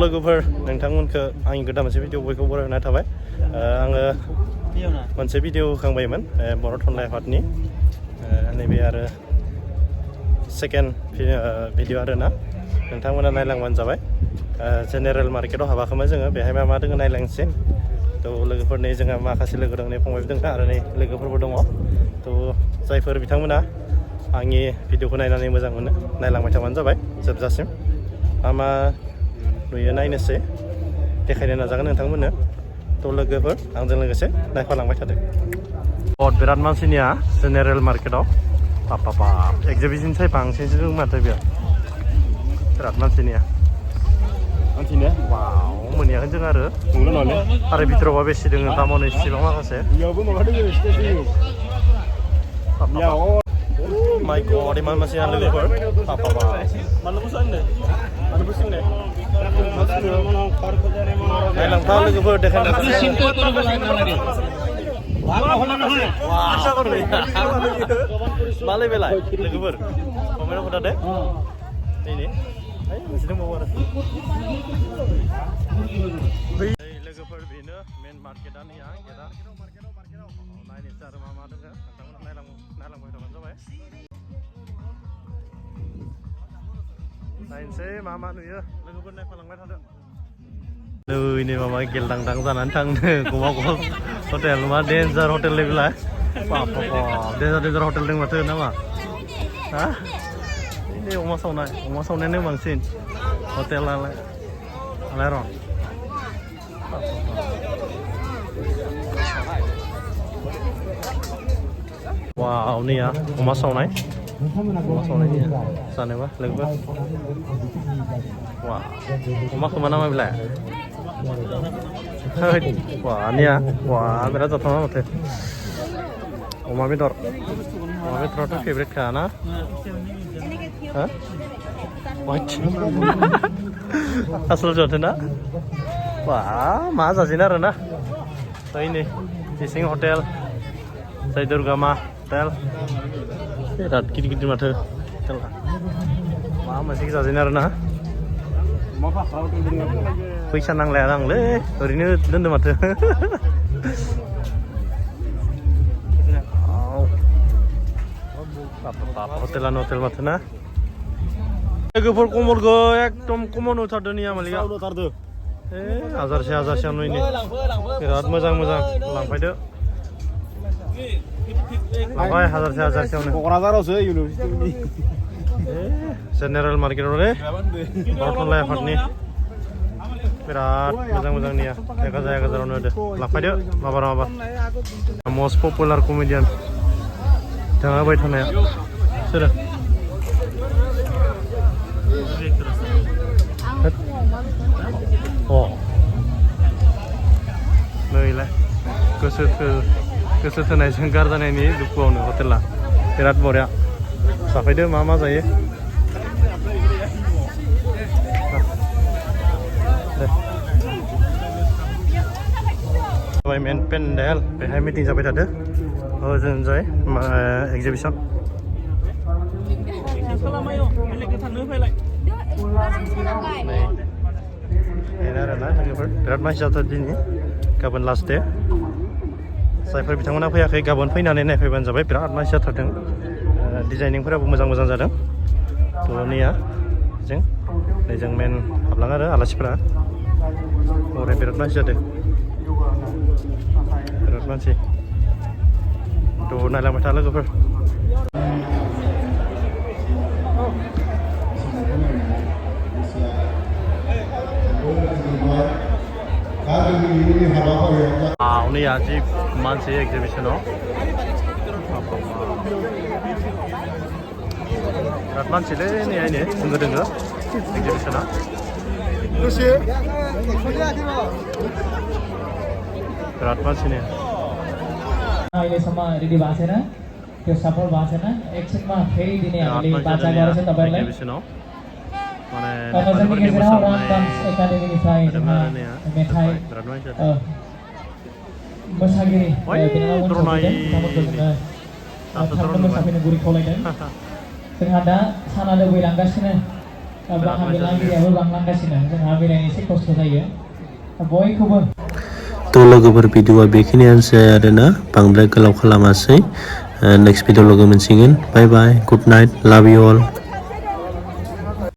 लोगोफोर नोंथांमोनखौ आंनि गोदान मोनसे भिडिअ बयखौबो बरायनाय थाबाय आङो मोनसे भिडिअ होखांबायमोन बर' थुनलाइ आफादनि नैबे आरो सेकेन्ड भिडिअ आरोना नोंथांमोना नायलांबानो जाबाय जेनेरेल मार्केटाव हाबाखौमोन जोङो बेहाय मा दोङो नायलांसै थ' लोगोफोरनि जोंहा माखासे लोगो दं नै फंबायबो दङ आरो नै लोगोफोरबो दङ थ' जायफोर बिथांमोना आंनि भिडिअखौ नायनानै मोजां मोनो नायलांबाय थाबानो जाबाय जोबजासिम मा नुयो नायनोसै देखायनो नाजागोन नोंथांमोननो थ' लोगोफोर आंजों लोगोसे नायफालांबाय थादों बिराद मानसिनिया जेनेरेल मार्केटाव बाप एक्जिबिसन साइ बांसिनसो दं माथो बेयाव बिराद मानसिनिया वाव मोनैयाखै जों आरो भितरावबा बेसे दङ दामानो इसेबां माखासे माइ गड इमान मानसिया लोगोफोर नायलांफा लोगोफोर देखायनो मालाय बेलाय लोगोफोर कमेन्टआव खोन्थादो नैने मोनसे दंबावो आरो लोगोफोर बेनो मेन मार्केटआ नैया गेटआ नायनोसै आरो मा दङ नोंथांमोना नायलांबाय थाबानो जाबाय नायनोसै मा नुयो लोगोफोर नायफालांबाय थादो नै माबा गेलदांदां जानानै थांदों गमा हटेल मा डेन्जार हटेल बेलाय डेन्जार हटेल दं माथो नामा हा नै अमा सावनायानो बांसिन हटेलालाय र' वाव नैया अमा सावनायनिया जानोबा लोगोफोर वा अमाखौ मा नामा बेलाय निया बिराद जाथावना माथो अमा बेदराथ' फेभरेट खा ना आसल जाथो ना मा जाजेन आरो ना नै इसिं हटेल जय दुर्गा हटेल बिराद गिदिर माथो हटेला मा मोनसे जाजेन आरो ना फैसा नांलाया आंलै ओरैनो दोनदों माथो हटेलानो हटेल माथो ना लोगोफोर कमलखौ एकदम कमन होथारदों निया मालिका हाजारसेयावनो बिराद मोजां लांफायदो लांफाय हाजारसेयावनो क'क्राझारावसो इउनिभारसिटिनि जेनेरेल मार्केटाव रे बर' थुनलाइ आफादनि बिराद मोजां निया 1000-1000आवनो होदो लांफायदो माबा मस्ट पपुलार कमेडियान बिथाङा होबाय थानाया सोरो नैलाय गोसो थोनायजों गारजानायनि दुखुआवनो हटेला बिराद बरिया जाफैदो मा जायो मेन पेन्डेल बेहाय मिटिं जाबाय थादो ओजों जाय एक्जिबिसन आरोना लोगोफोर बिराद मानसि जाथार दिनै गाबोन लास्ट दे जायफोर बिथांमोना फैयाखै गाबोन फैनानै नायफैबानो जाबाय बिराद मानसि जाथारदों डिजाइनिंफोराबो मोजां जादों थ' नैया जों मेन हाबलाङो आरो आलासिफोरा हरै बिराद मानसि जादों बिराद मानसि थ' नायलांबाय था लोगोफोर नैया जि मानसि एक्जिबिसनाव बिराद मानसिलै नैहायनो दोङो एक्जिबिसना बिराद मानसिनि अहिलेसम्म रेडी भएको छैन त्यो सफल भएको छैन एकछिनमा फेरि दिने हामीले बाचा गरेछ तपाईहरुलाई मोसागिरि थाबनो मोसाफैनो गुरै खावलायदों जोंहा दा साना लोबैलांगासिनो हाबिलांगिरियाबो बांलांगासिनो जोंहा बेरायनो एसे खस्थ' जायो बयखौबो तो लोगोफोर भिडिअआ बेखिनियानोसै आरोना बांद्राय गोलाव खालामासै नेक्स्ट भिडिअ लोगो मोनसिगोन बाय बाय गुड नाइट लाभ इउ अल